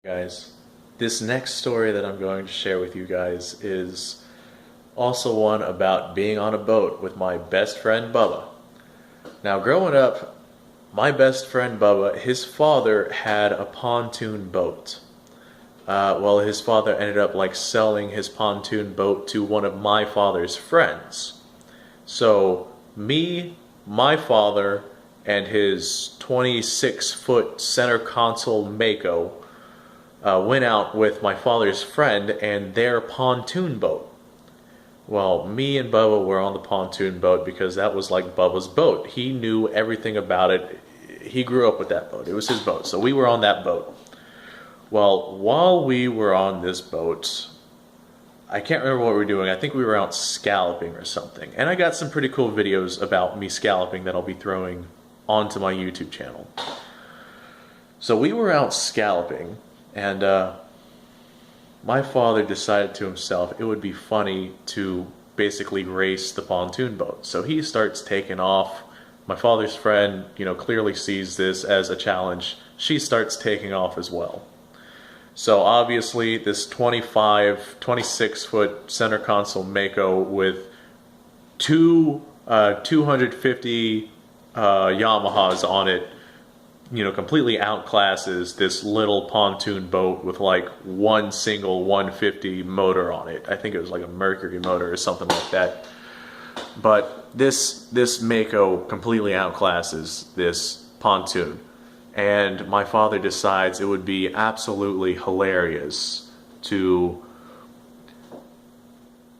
Guys, this next story that I'm going to share with you guys is also one about being on a boat with my best friend Bubba. Now, growing up, my best friend Bubba, his father had a pontoon boat. Well, his father ended up selling his pontoon boat to one of my father's friends. So, me, my father, and his 26-foot center console Mako went out with my father's friend and their pontoon boat. Well, me and Bubba were on the pontoon boat because that was like Bubba's boat. He knew everything about it. He grew up with that boat. It was his boat. So we were on that boat. Well, while we were on this boat, I can't remember what we were doing. I think we were out scalloping or something. And I got some pretty cool videos about me scalloping that I'll be throwing onto my YouTube channel. So we were out scalloping, and my father decided to himself it would be funny to basically race the pontoon boat. So he starts taking off. My father's friend, clearly sees this as a challenge. She starts taking off as well. So obviously this 26-foot center console Mako with two 250 Yamahas on it, completely outclasses this little pontoon boat with one single 150 motor on it. I think it was like a Mercury motor or something like that. But this Mako completely outclasses this pontoon. And my father decides it would be absolutely hilarious to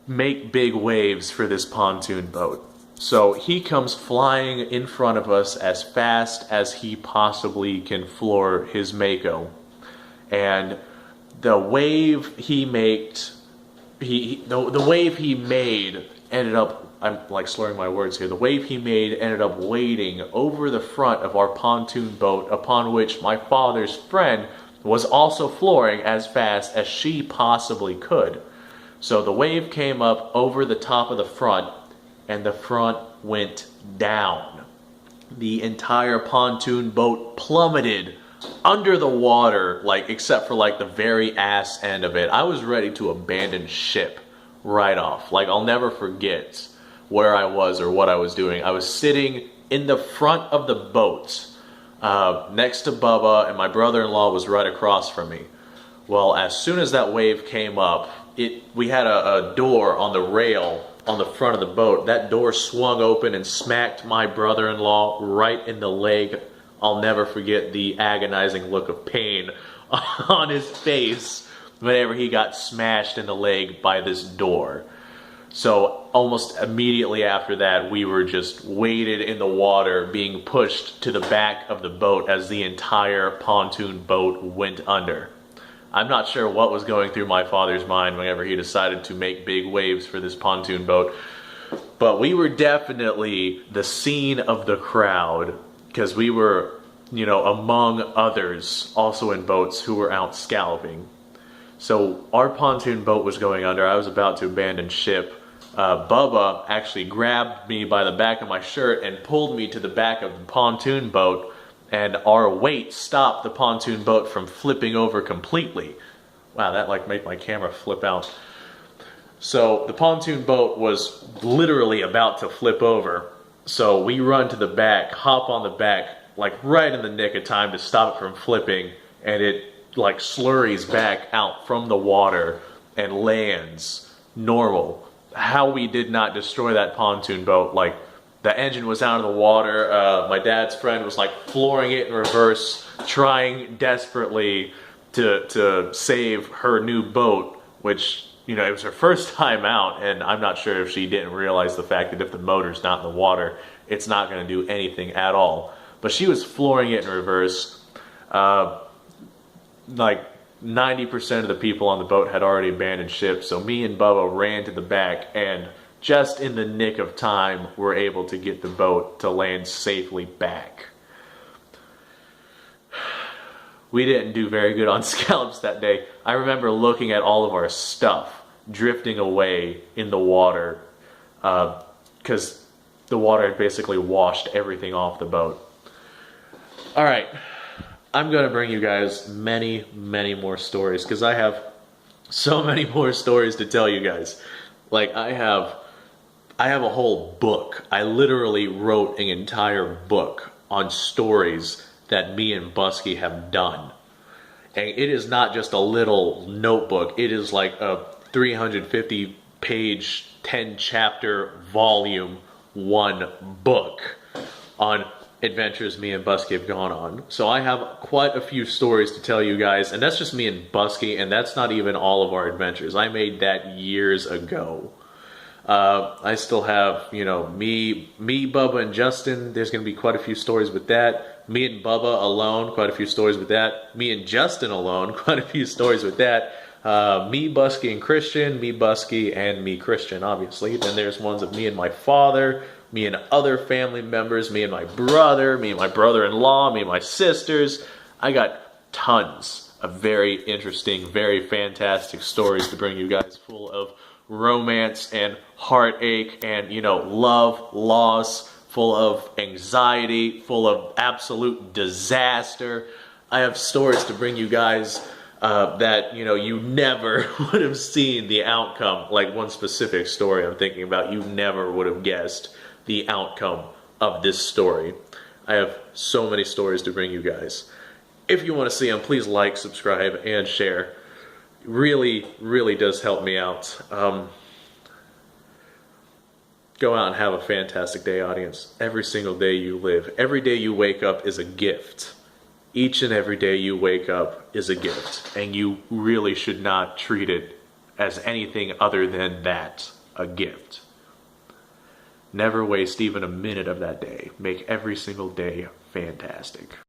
make big waves for this pontoon boat. So he comes flying in front of us as fast as he possibly can floor his Mako. And the wave he made, the wave he made ended up, I'm slurring my words here, the wave he made ended up wading over the front of our pontoon boat, upon which my father's friend was also flooring as fast as she possibly could. So the wave came up over the top of the front, and the front went down. The entire pontoon boat plummeted under the water, except for the very ass end of it. I was ready to abandon ship right off. I'll never forget where I was or what I was doing. I was sitting in the front of the boat next to Bubba, and my brother-in-law was right across from me. Well, as soon as that wave came up, we had a door on the rail on the front of the boat. That door swung open and smacked my brother-in-law right in the leg. I'll never forget the agonizing look of pain on his face whenever he got smashed in the leg by this door. So almost immediately after that, we were just waded in the water, being pushed to the back of the boat as the entire pontoon boat went under. I'm not sure what was going through my father's mind whenever he decided to make big waves for this pontoon boat, but we were definitely the scene of the crowd, because we were, among others also in boats who were out scalloping. So our pontoon boat was going under. I was about to abandon ship. Bubba actually grabbed me by the back of my shirt and pulled me to the back of the pontoon boat, and our weight stopped the pontoon boat from flipping over completely. Wow, that made my camera flip out. So the pontoon boat was literally about to flip over. So we run to the back, hop on the back, right in the nick of time to stop it from flipping, and it slurries back out from the water and lands normal. How we did not destroy that pontoon boat, the engine was out of the water. My dad's friend was flooring it in reverse, trying desperately to save her new boat, which, it was her first time out, and I'm not sure if she didn't realize the fact that if the motor's not in the water, it's not going to do anything at all. But she was flooring it in reverse. 90% of the people on the boat had already abandoned ship, so me and Bubba ran to the back, and just in the nick of time, were able to get the boat to land safely back. We didn't do very good on scallops that day. I remember looking at all of our stuff drifting away in the water, because the water had basically washed everything off the boat. Alright, I'm going to bring you guys many, many more stories because I have so many more stories to tell you guys. Like I have a whole book. I literally wrote an entire book on stories that me and Busky have done. And it is not just a little notebook. It is like a 350 page, 10 chapter volume, one book on adventures me and Busky have gone on. So I have quite a few stories to tell you guys, and that's just me and Busky, and that's not even all of our adventures. I made that years ago. I still have, you know, me, Bubba, and Justin. There's going to be quite a few stories with that. Me and Bubba alone, quite a few stories with that. Me and Justin alone, quite a few stories with that. Me, Busky, and Christian. Me, Busky, and me, Christian, obviously. Then there's ones of me and my father, me and other family members, me and my brother-in-law, me and my sisters. I got tons of very interesting, very fantastic stories to bring you guys, full of romance and heartache and, you know, love, loss, full of anxiety, full of absolute disaster. I have stories to bring you guys that, you know, you never would have seen the outcome. Like one specific story I'm thinking about, you never would have guessed the outcome of this story. I have so many stories to bring you guys. If you want to see them, please like, subscribe, and share. Really, really does help me out. Go out and have a fantastic day, audience. Every single day you live, every day you wake up is a gift. Each and every day you wake up is a gift, and you really should not treat it as anything other than that, a gift. Never waste even a minute of that day. Make every single day fantastic.